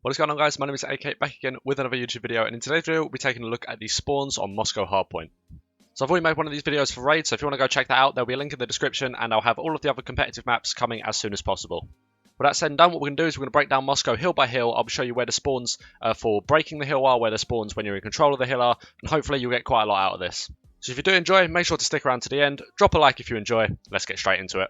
What is going on, guys? My name is AK, back again with another YouTube video, and in today's video we'll be taking a look at the spawns on Moscow Hardpoint. So I've already made one of these videos for Raid, so if you want to go check that out, there'll be a link in the description, and I'll have all of the other competitive maps coming as soon as possible. With that said and done, what we're going to do is we're going to break down Moscow hill by hill. I'll show you where the spawns for breaking the hill are, where the spawns when you're in control of the hill are, and hopefully you'll get quite a lot out of this. So if you do enjoy, make sure to stick around to the end, drop a like if you enjoy. Let's get straight into it.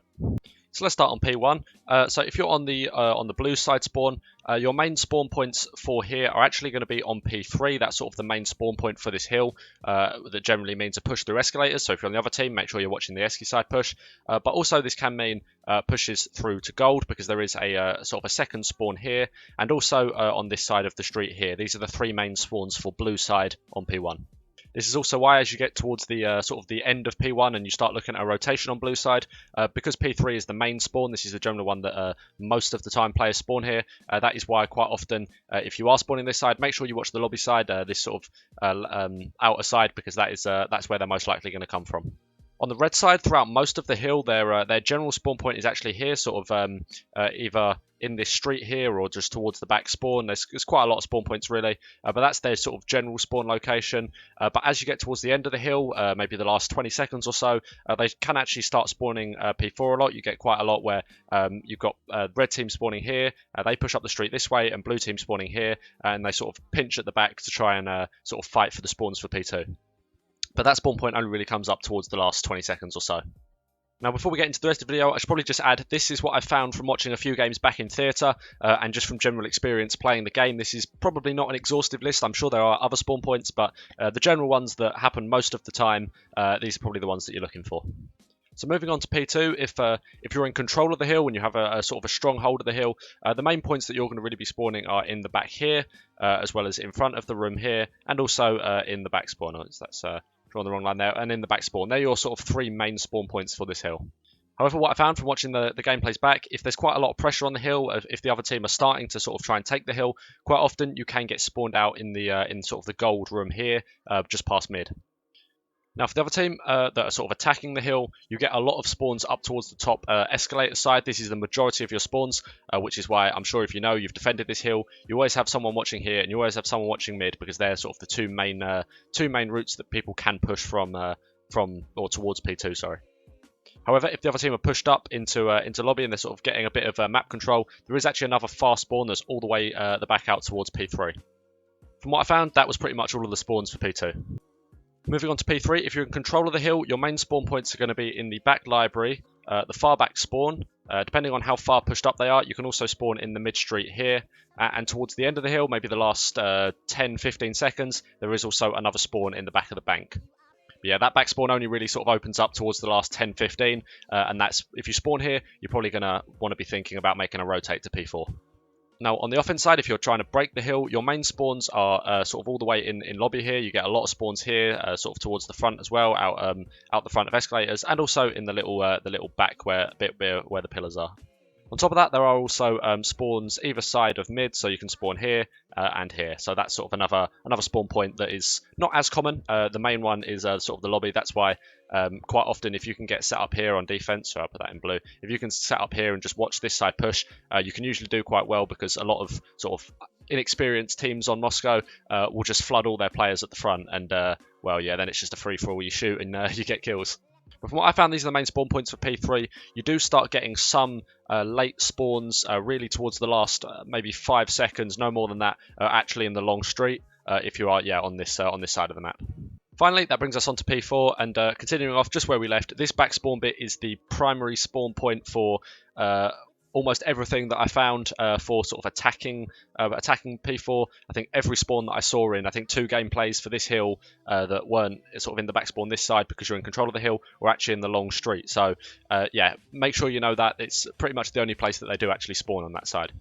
So let's start on P1. So if you're on the blue side spawn, your main spawn points for here are actually going to be on P3. That's sort of the main spawn point for this hill. That generally means a push through escalators. So if you're on the other team, make sure you're watching the esky side push. But also this can mean pushes through to gold, because there is a sort of a second spawn here, and also on this side of the street here. These are the three main spawns for blue side on P1. This is also why, as you get towards the sort of the end of P1 and you start looking at a rotation on blue side, because P3 is the main spawn, this is the general one that most of the time players spawn here. That is why quite often, if you are spawning this side, make sure you watch the lobby side, this sort of outer side, because that's where they're most likely going to come from. On the red side, throughout most of the hill, their general spawn point is actually here, sort of either in this street here or just towards the back spawn. There's quite a lot of spawn points really, but that's their sort of general spawn location. But as you get towards the end of the hill, maybe the last 20 seconds or so, they can actually start spawning P4 a lot. You get quite a lot where you've got red team spawning here, they push up the street this way, and blue team spawning here, and they sort of pinch at the back to try and sort of fight for the spawns for P2. But that spawn point only really comes up towards the last 20 seconds or so. Now, before we get into the rest of the video, I should probably just add, this is what I found from watching a few games back in theatre, and just from general experience playing the game. This is probably not an exhaustive list. I'm sure there are other spawn points, but the general ones that happen most of the time, these are probably the ones that you're looking for. So moving on to P2, if you're in control of the hill and you have a sort of a strong hold of the hill, the main points that you're going to really be spawning are in the back here, as well as in front of the room here, and also in the back spawn. That's drawn the wrong line there, and in the back spawn. They're your sort of three main spawn points for this hill. However, what I found from watching the gameplays back, if there's quite a lot of pressure on the hill, if the other team are starting to sort of try and take the hill, quite often you can get spawned out in in sort of the gold room here, just past mid. Now, for the other team that are sort of attacking the hill, you get a lot of spawns up towards the top escalator side. This is the majority of your spawns, which is why I'm sure if you know you've defended this hill, you always have someone watching here and you always have someone watching mid, because they're sort of the two main routes that people can push from or towards P2. Sorry. However, if the other team are pushed up into lobby and they're sort of getting a bit of map control, there is actually another fast spawn that's all the way the back out towards P3. From what I found, that was pretty much all of the spawns for P2. Moving on to P3, if you're in control of the hill, your main spawn points are going to be in the back library, the far back spawn. Depending on how far pushed up they are, you can also spawn in the mid street here. And towards the end of the hill, maybe the last 10-15 seconds, there is also another spawn in the back of the bank. But yeah, that back spawn only really sort of opens up towards the last 10-15, and that's, if you spawn here, you're probably going to want to be thinking about making a rotate to P4. Now, on the offense side, if you're trying to break the hill, your main spawns are sort of all the way in lobby here. You get a lot of spawns here, sort of towards the front as well, out the front of escalators, and also in the little back where the pillars are. On top of that, there are also spawns either side of mid, so you can spawn here and here. So that's sort of another spawn point that is not as common. The main one is sort of the lobby. That's why quite often, if you can get set up here on defense, so I'll put that in blue, if you can set up here and just watch this side push, you can usually do quite well, because a lot of sort of inexperienced teams on Moscow will just flood all their players at the front, and well, yeah, then it's just a free-for-all. You shoot and you get kills. But from what I found, these are the main spawn points for P3. You do start getting some late spawns really towards the last maybe 5 seconds, no more than that, actually in the long street, if you are on this side of the map. Finally, that brings us on to P4, and continuing off just where we left, this back spawn bit is the primary spawn point for almost everything that I found for sort of attacking P4. I think every spawn that I saw in, I think 2 gameplays for this hill that weren't sort of in the back spawn this side because you're in control of the hill, were actually in the long street. So yeah, make sure you know that. It's pretty much the only place that they do actually spawn on that side.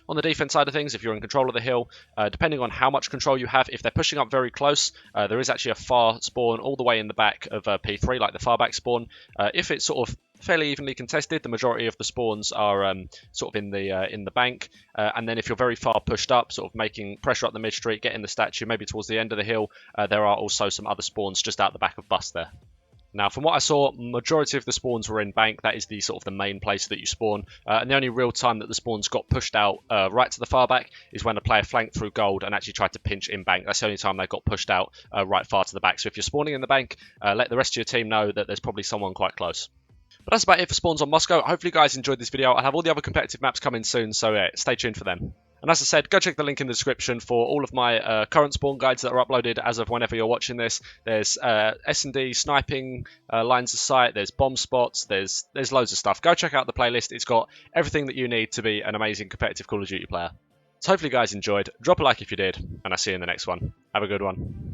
On the defense side of things, if you're in control of the hill, depending on how much control you have, if they're pushing up very close, there is actually a far spawn all the way in the back of P3, like the far back spawn. If it's sort of fairly evenly contested, the majority of the spawns are sort of in the bank, and then if you're very far pushed up, sort of making pressure up the mid street, getting the statue maybe towards the end of the hill, there are also some other spawns just out the back of bus there. Now, from what I saw, majority of the spawns were in bank. That is the sort of the main place that you spawn. And the only real time that the spawns got pushed out right to the far back is when a player flanked through gold and actually tried to pinch in bank. That's the only time they got pushed out right far to the back. So if you're spawning in the bank, let the rest of your team know that there's probably someone quite close. But that's about it for spawns on Moscow. Hopefully you guys enjoyed this video. I'll have all the other competitive maps coming soon, so stay tuned for them. And as I said, go check the link in the description for all of my current spawn guides that are uploaded as of whenever you're watching this. There's S&D sniping lines of sight, there's bomb spots, there's loads of stuff. Go check out the playlist. It's got everything that you need to be an amazing competitive Call of Duty player. So hopefully you guys enjoyed. Drop a like if you did, and I'll see you in the next one. Have a good one.